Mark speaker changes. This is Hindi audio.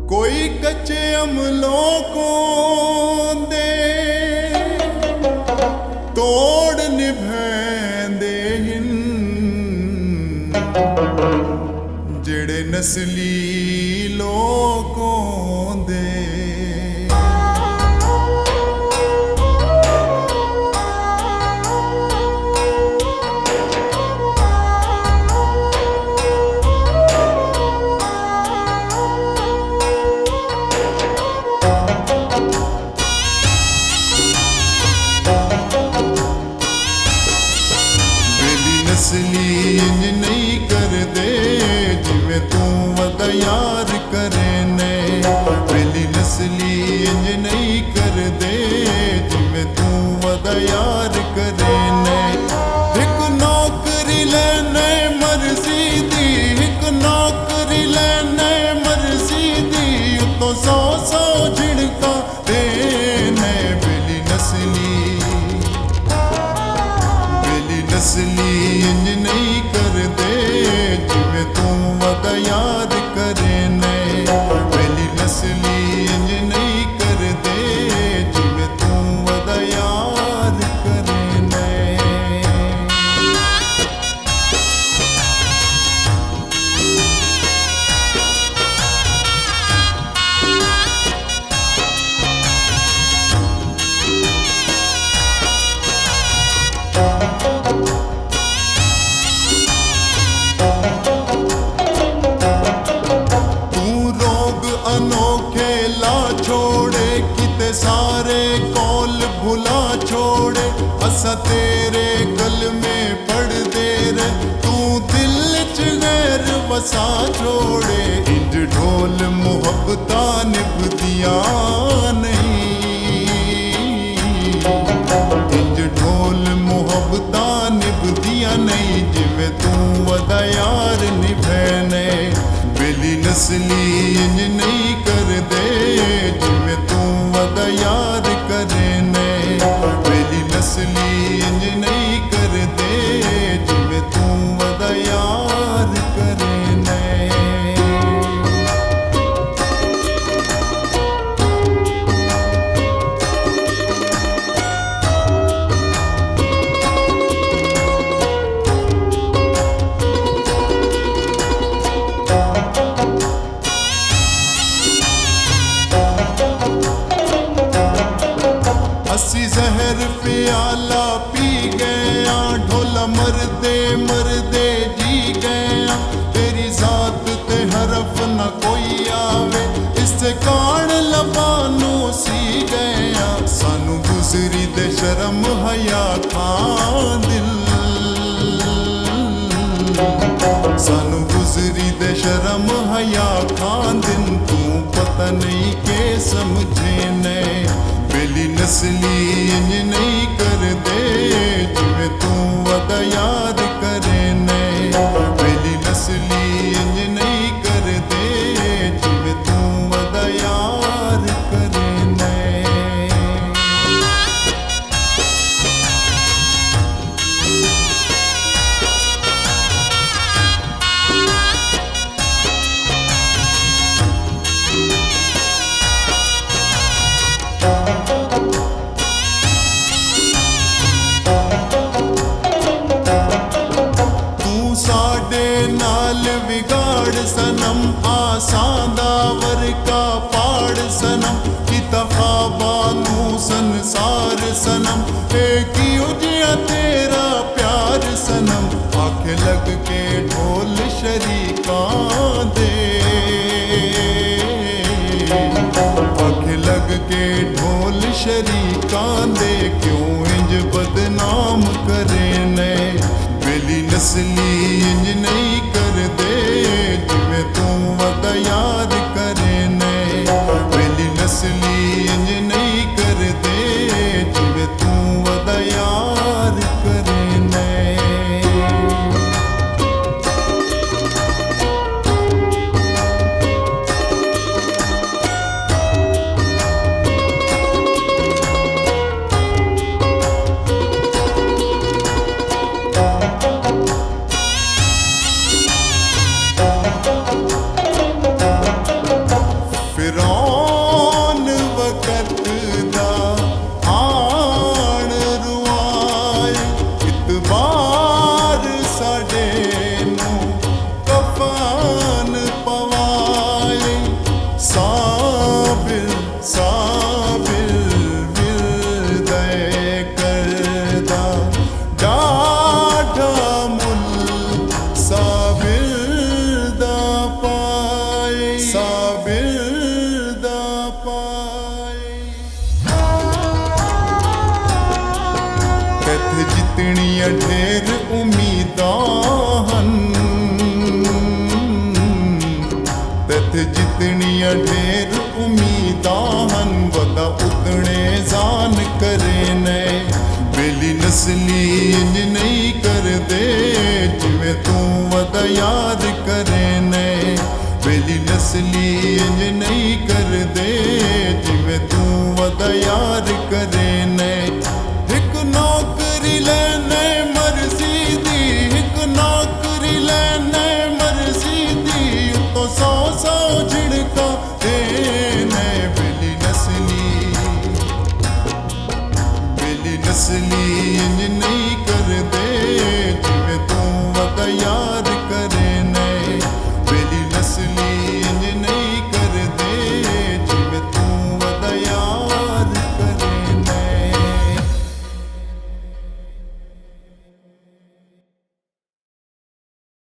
Speaker 1: कोई कच्चे अमलों को दे तोड़ निभैंदे हिन, जेड़े नस्ली लोगों दे असली इंज नहीं कर दे जिवें तू वदा यार करे ने। पहली नस्ली इंज नहीं कर दे जिवें तू वदा यार करे ने। एक नौकरी लेने मर्जी दी, एक नौकरी लेने मर्जी दी, तो 100 झिड़का देने। पहली नस्ली इंज नहीं कर दे जिवें तू वदा याद करे ने। पहली नस्ली इंज नहीं कर दे जिवें तू वदा याद करे ने। अनोखे ला छोड़े किते सारे कौल भुला छोड़े, असा तेरे गल में पढ़ दे रे, तू दिल च गैर वसा छोड़े। इंज ढोल मुहब्बता निभदियां नहीं, इंज ढोल मुहब्बता निभदियां नहीं, जिवें तू वदा यार निभैने। बेली नस्ली इंज नहीं कर दे जिवें तू वदा यार करे ने। बेली नस्ली इंज नहीं कर दे जिवें तू वदा यार करे ने। असी जहर प्याला पी गया, ढोला मरदे मरदे जी गया। तेरी जात ते हरफ न कोई आवे, इससे कान लबानू सी गया। सानू गुजरी दे शर्म हया खां दिल, सानू गुजरी दे शर्म हया खां दिन, तू पता नहीं के समझे ने। बेली नस्ली इंज नहीं कर दे जिवें तू वदा याद करे ने। बेली नस्ली इंज नहीं कर दे जिवें तू वदा यार करे ने। नाल बिगाड़ सनम आसादावर का पाड़ सनम, कितफाबा नू संसार सनम, एक ही उजिया तेरा प्यार सनम। आँख लग के ढोल शरीकां दे, आँख लग के ढोल शरीकां दे, क्यों इंज बदनाम करे ने। बेली नस्ली इंज नहीं कर दे जिवें तू वदा याद करे ने। बेली नस्ली इंज नहीं कर दे जिवें तू वदा याद करे ने। ਜਿੱਤਣੀਆਂ ਢੇਰ ਉਮੀਦਾਂ ਹਨ ਤੈਥੇ ਜਿੱਤਣੀਆਂ ਢੇਰ ਉਮੀਦਾਂ ਹਨ ਵਦਾ ਉਤਣੇ ਜਾਨ ਕਰੇ ਨੇ ਬੇਲੀ ਨਸਲੀ ਇੰਜ ਨਹੀਂ ਕਰਦੇ ਜਿਵੇਂ ਤੂੰ ਵਦਾ ਯਾਦ ਕਰੇ ਨੇ ਬੇਲੀ ਨਸਲੀ ਇੰਜ ਨਹੀਂ ਕਰਦੇ ਜਿਵੇਂ ਤੂੰ ਵਦਾ ਯਾਦ ਕਰੇ ਨੇ ਇੱਕ ਨੌਕਰੀ ਲੈਣੇ ਮਰਜ਼ੀ ਦੀ ਇੱਕ ਨੌਕਰੀ ਲੈਣੇ ਮਰਜ਼ੀ ਦੀ ਉਤੋਂ ਸੌ ਝਿੜਕਾਂ ਦੇਣੇ ਬੇਲੀ ਨਸਲੀ ਇੰਜ